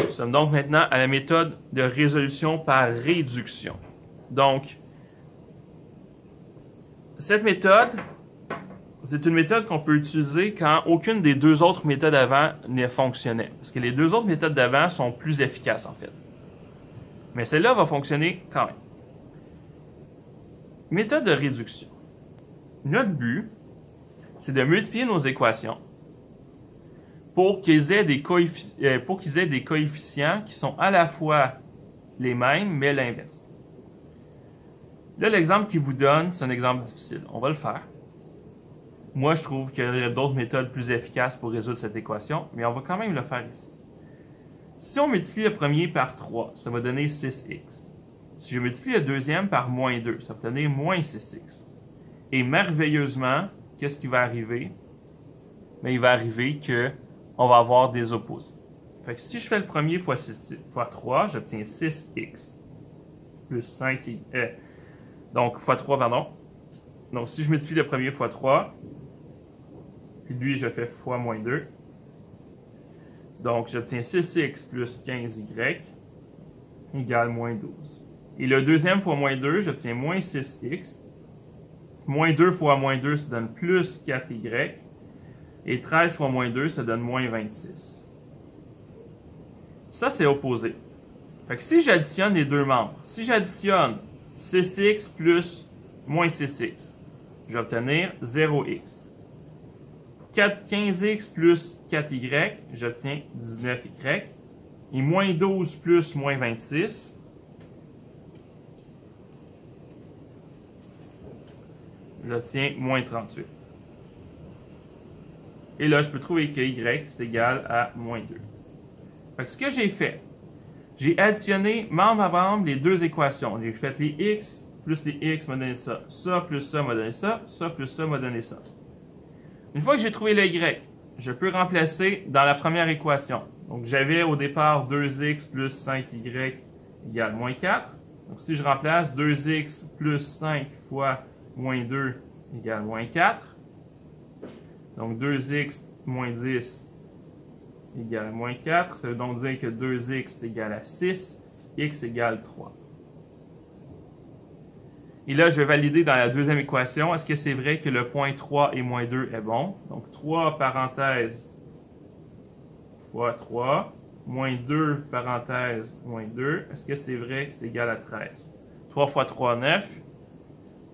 Nous sommes donc maintenant à la méthode de résolution par réduction. Donc, cette méthode, c'est une méthode qu'on peut utiliser quand aucune des deux autres méthodes avant ne fonctionnait. Parce que les deux autres méthodes d'avant sont plus efficaces en fait. Mais celle-là va fonctionner quand même. Méthode de réduction. Notre but, c'est de multiplier nos équations pour qu'ils aient des coefficients qui sont à la fois les mêmes, mais l'inverse. Là, l'exemple qu'il vous donne, c'est un exemple difficile. On va le faire. Moi, je trouve qu'il y a d'autres méthodes plus efficaces pour résoudre cette équation, mais on va quand même le faire ici. Si on multiplie le premier par 3, ça va donner 6x. Si je multiplie le deuxième par moins 2, ça va donner moins 6x. Et merveilleusement, qu'est-ce qui va arriver? Mais il va arriver qu'on va avoir des opposés. Fait que si je fais le premier fois 3, j'obtiens 6x plus 5, donc fois 3, pardon. Donc si je multiplie le premier fois 3, puis lui je fais fois moins 2, donc j'obtiens 6x plus 15y égale moins 12. Et le deuxième fois moins 2, j'obtiens moins 6x. Moins 2 fois moins 2, ça donne plus 4y. Et 13 fois moins 2, ça donne moins 26. Ça, c'est opposé. Fait que si j'additionne les deux membres, si j'additionne 6x plus moins 6x, je vais obtenir 0x. 15x plus 4y, j'obtiens 19y. Et moins 12 plus moins 26, j'obtiens moins 38. Et là, je peux trouver que y c'est égal à moins 2. Fait que ce que j'ai fait, j'ai additionné membre à membre les deux équations. J'ai fait les x plus les x m'a donné ça. Ça plus ça m'a donné ça. Ça plus ça m'a donné ça. Une fois que j'ai trouvé le y, je peux remplacer dans la première équation. Donc, j'avais au départ 2x plus 5y égale moins 4. Donc, si je remplace 2x plus 5 fois moins 2 égale moins 4. Donc, 2x moins 10 égale moins 4. Ça veut donc dire que 2x est égal à 6, x égale 3. Et là, je vais valider dans la deuxième équation, est-ce que c'est vrai que le point 3 et moins 2 est bon? Donc, 3 parenthèse fois 3, moins 2 parenthèse moins 2. Est-ce que c'est vrai que c'est égal à 13? 3 fois 3, 9.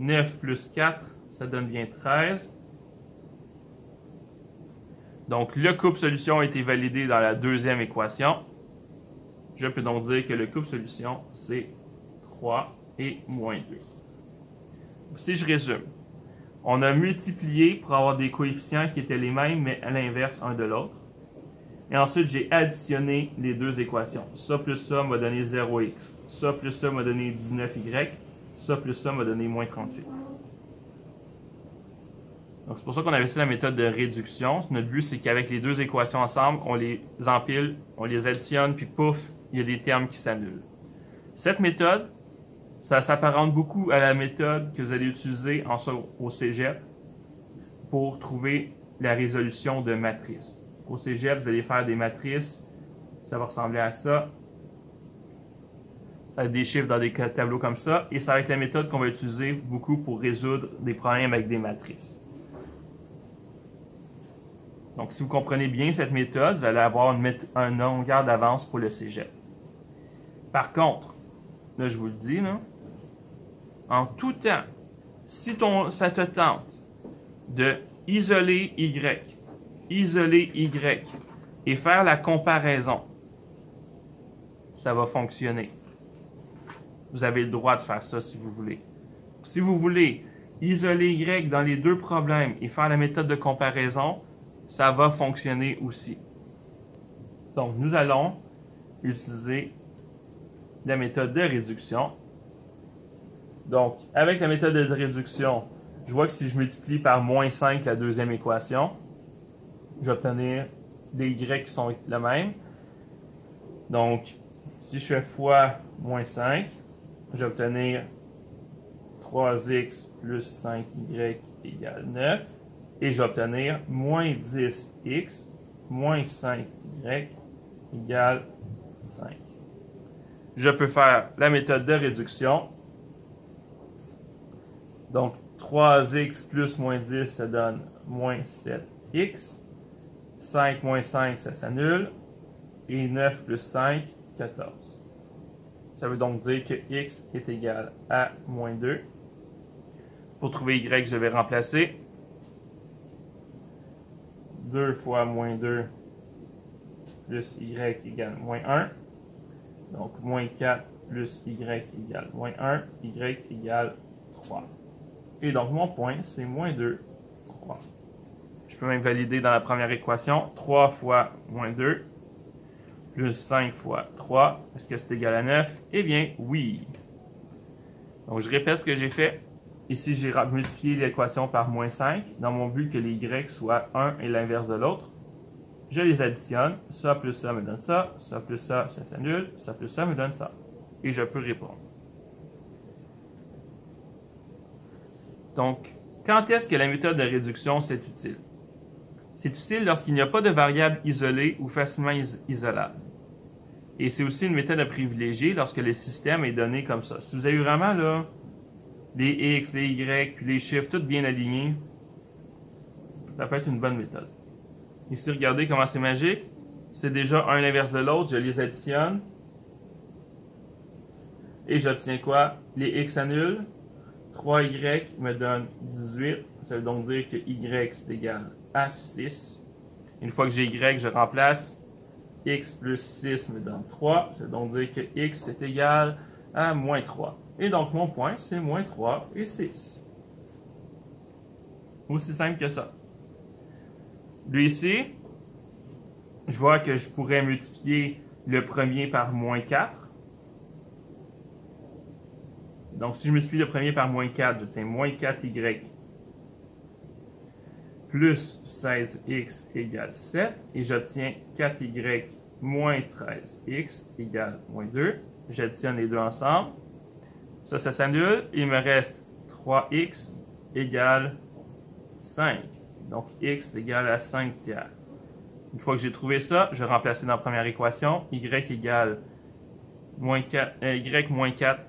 9 plus 4, ça donne bien 13. Donc, le couple-solution a été validé dans la deuxième équation. Je peux donc dire que le couple-solution, c'est 3 et moins 2. Si je résume, on a multiplié pour avoir des coefficients qui étaient les mêmes, mais à l'inverse un de l'autre. Et ensuite, j'ai additionné les deux équations. Ça plus ça m'a donné 0x. Ça plus ça m'a donné 19y. Ça plus ça m'a donné moins 38. Donc, c'est pour ça qu'on avait fait la méthode de réduction. Notre but, c'est qu'avec les deux équations ensemble, on les empile, on les additionne, puis pouf, il y a des termes qui s'annulent. Cette méthode, ça s'apparente beaucoup à la méthode que vous allez utiliser au cégep pour trouver la résolution de matrices. Au cégep, vous allez faire des matrices, ça va ressembler à ça. Ça va être des chiffres dans des tableaux comme ça, et ça va être la méthode qu'on va utiliser beaucoup pour résoudre des problèmes avec des matrices. Donc, si vous comprenez bien cette méthode, vous allez avoir une longueur d'avance pour le cégep. Par contre, là, je vous le dis, là, en tout temps, si ça te tente de isoler y et faire la comparaison, ça va fonctionner. Vous avez le droit de faire ça si vous voulez. Si vous voulez isoler y dans les deux problèmes et faire la méthode de comparaison, ça va fonctionner aussi. Donc, nous allons utiliser la méthode de réduction. Donc, avec la méthode de réduction, je vois que si je multiplie par moins 5 la deuxième équation, je vais obtenir des y qui sont les mêmes. Donc, si je fais fois moins 5, je vais obtenir 3x plus 5y égale 9. Et je vais obtenir moins 10x moins 5y égale 5. Je peux faire la méthode de réduction. Donc, 3x plus moins 10, ça donne moins 7x. 5 moins 5, ça s'annule. Et 9 plus 5, 14. Ça veut donc dire que x est égal à moins 2. Pour trouver y, je vais remplacer. 2 fois moins 2 plus y égale moins 1. Donc, moins 4 plus y égale moins 1. Y égale 3. Et donc, mon point, c'est moins 2, 3. Je peux même valider dans la première équation. 3 fois moins 2 plus 5 fois 3. Est-ce que c'est égal à 9? Eh bien, oui. Donc, je répète ce que j'ai fait. Ici, j'ai multiplié l'équation par moins 5 dans mon but que les y soient 1 et l'inverse de l'autre. Je les additionne. Ça plus ça me donne ça. Ça plus ça, ça s'annule. Ça plus ça me donne ça. Et je peux répondre. Donc, quand est-ce que la méthode de réduction c'est utile? C'est utile lorsqu'il n'y a pas de variable isolée ou facilement isolable. Et c'est aussi une méthode à privilégier lorsque le système est donné comme ça. Si vous avez vraiment là, les x, les y, puis les chiffres, tout bien alignés, ça peut être une bonne méthode. Ici, regardez comment c'est magique. C'est déjà un l'inverse de l'autre, je les additionne. Et j'obtiens quoi? Les x annulent. 3y me donne 18. Ça veut donc dire que y c'est égal à 6. Une fois que j'ai y, je remplace. X plus 6 me donne 3. Ça veut donc dire que x est égal à moins 3. Et donc mon point, c'est moins 3 et 6. Aussi simple que ça. Lui ici, je vois que je pourrais multiplier le premier par moins 4. Donc, si je multiplie le premier par moins 4, j'obtiens moins 4y plus 16x égale 7. Et j'obtiens 4y moins 13x égale moins 2. J'additionne les deux ensemble. Ça s'annule. Il me reste 3x égale 5. Donc, x égale à 5 tiers. Une fois que j'ai trouvé ça, je vais remplacer dans la première équation. Y égale moins 4, y moins 4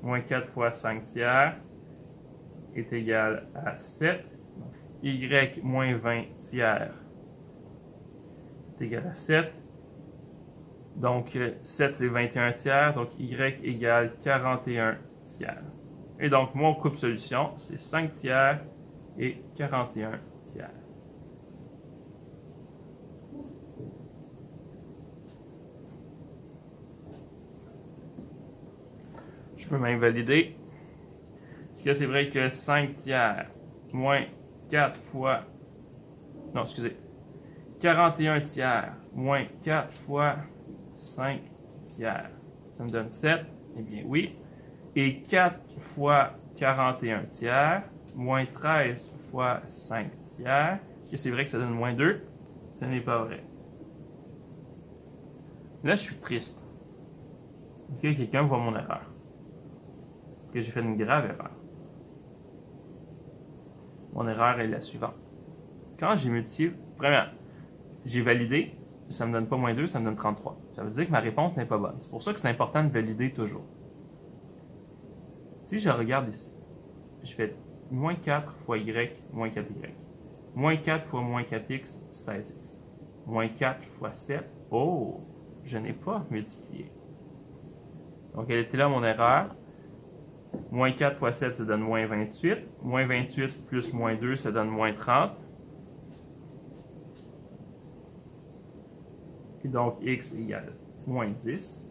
moins 4 fois 5 tiers est égal à 7. Y moins 20 tiers est égal à 7. Donc, 7 c'est 21 tiers. Donc, Y égale 41 tiers. Et donc, mon couple solution, c'est 5 tiers et 41 tiers. Je peux même valider. Est-ce que c'est vrai que 5 tiers moins 4 fois... Non, excusez. 41 tiers moins 4 fois 5 tiers. Ça me donne 7. Eh bien, oui. Et 4 fois 41 tiers moins 13 fois 5 tiers. Est-ce que c'est vrai que ça donne moins 2? Ce n'est pas vrai. Là, je suis triste. Est-ce que quelqu'un voit mon erreur? Est-ce que j'ai fait une grave erreur? Mon erreur est la suivante. Quand j'ai multiplié, premièrement, j'ai validé, ça ne me donne pas moins 2, ça me donne 33. Ça veut dire que ma réponse n'est pas bonne. C'est pour ça que c'est important de valider toujours. Si je regarde ici, je fais moins 4 fois y, moins 4y. Moins 4 fois moins 4x, 16x. Moins 4 fois 7, oh, je n'ai pas multiplié. Donc, elle était là mon erreur. Moins 4 fois 7, ça donne moins 28. Moins 28 plus moins 2, ça donne moins 30. Et donc, x égale moins 10.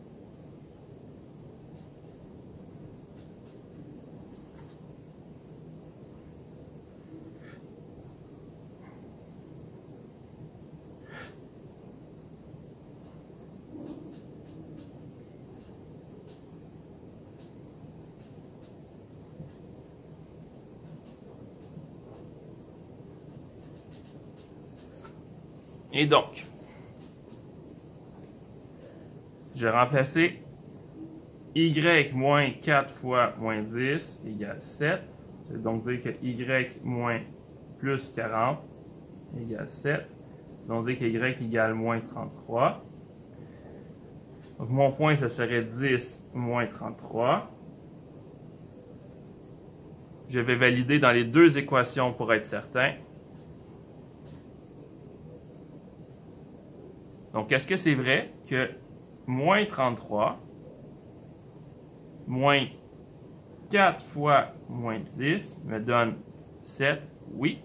Et donc, je vais remplacer y moins 4 fois moins 10 égale 7. Ça veut donc dire que y moins plus 40 égale 7. Donc, on dit que y égale moins 33. Donc, mon point, ça serait 10 moins 33. Je vais valider dans les deux équations pour être certain. Donc, est-ce que c'est vrai que moins 33 moins 4 fois moins 10 me donne 7? Oui.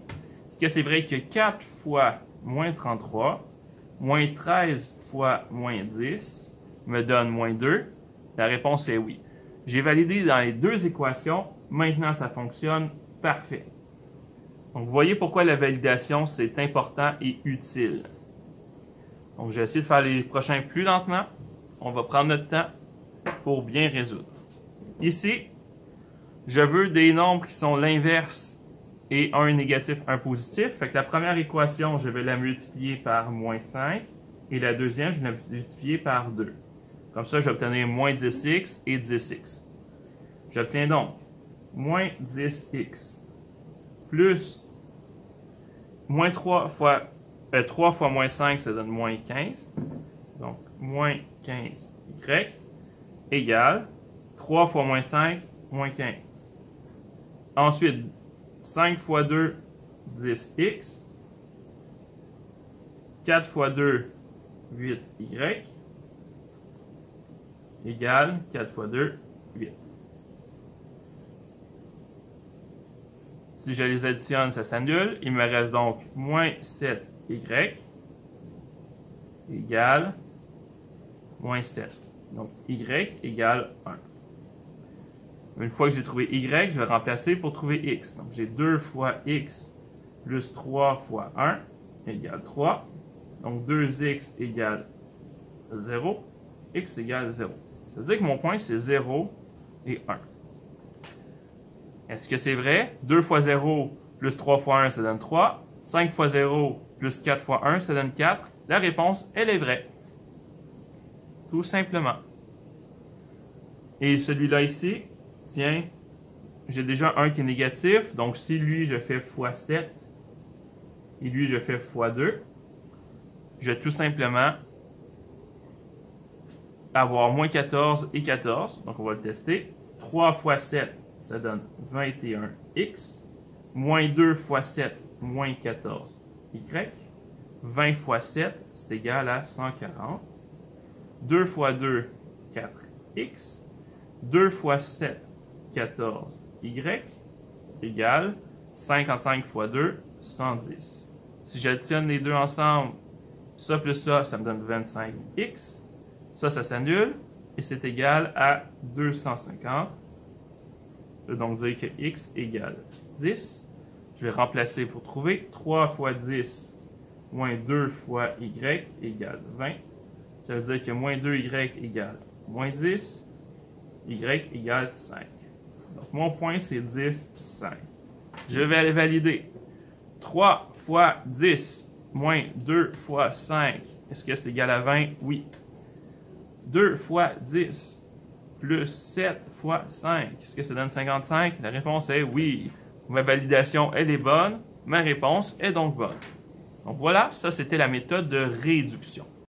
Est-ce que c'est vrai que 4 fois moins 33 moins 13 fois moins 10 me donne moins 2? La réponse est oui. J'ai validé dans les deux équations. Maintenant, ça fonctionne parfait. Donc, vous voyez pourquoi la validation, c'est important et utile. Donc, je vais essayer de faire les prochains plus lentement. On va prendre notre temps pour bien résoudre. Ici, je veux des nombres qui sont l'inverse et un négatif, un positif. Fait que la première équation, je vais la multiplier par moins 5 et la deuxième, je vais la multiplier par 2. Comme ça, je vais obtenir moins 10x et 10x. J'obtiens donc moins 10x plus moins 3 fois moins 5, ça donne moins 15. Donc, moins 15y égale 3 fois moins 5, moins 15. Ensuite, 5 fois 2, 10x. 4 fois 2, 8y. Égale 4 fois 2, 8. Si je les additionne, ça s'annule. Il me reste donc moins 7y égale moins 7. Donc, y égale 1. Une fois que j'ai trouvé y, je vais remplacer pour trouver x. Donc, j'ai 2 fois x plus 3 fois 1 égale 3. Donc, 2x égale 0. X égale 0. Ça veut dire que mon point, c'est 0 et 1. Est-ce que c'est vrai? 2 fois 0 plus 3 fois 1, ça donne 3. 5 fois 0 plus 4 fois 1, ça donne 4. La réponse, elle est vraie. Tout simplement. Et celui-là ici, tiens, j'ai déjà un qui est négatif. Donc, si lui, je fais fois 7 et lui, je fais fois 2, je vais tout simplement avoir moins 14 et 14. Donc, on va le tester. 3 fois 7, ça donne 21x. Moins 2 fois 7, moins 14y. 20 fois 7, c'est égal à 140. 2 fois 2, 4x. 2 fois 7, 14y. Égale 55 fois 2, 110. Si j'additionne les deux ensemble, ça plus ça, ça me donne 25x. Ça s'annule. Et c'est égal à 250. Je vais donc dire que x égale 10. Je vais remplacer pour trouver 3 fois 10 moins 2 fois y égale 20. Ça veut dire que moins 2y égale moins 10. Y égale 5. Donc mon point c'est 10, 5. Je vais aller valider. 3 fois 10 moins 2 fois 5. Est-ce que c'est égal à 20? Oui. 2 fois 10 plus 7 fois 5. Est-ce que ça donne 55? La réponse est oui. Ma validation, elle est bonne. Ma réponse est donc bonne. Donc voilà, ça c'était la méthode de réduction.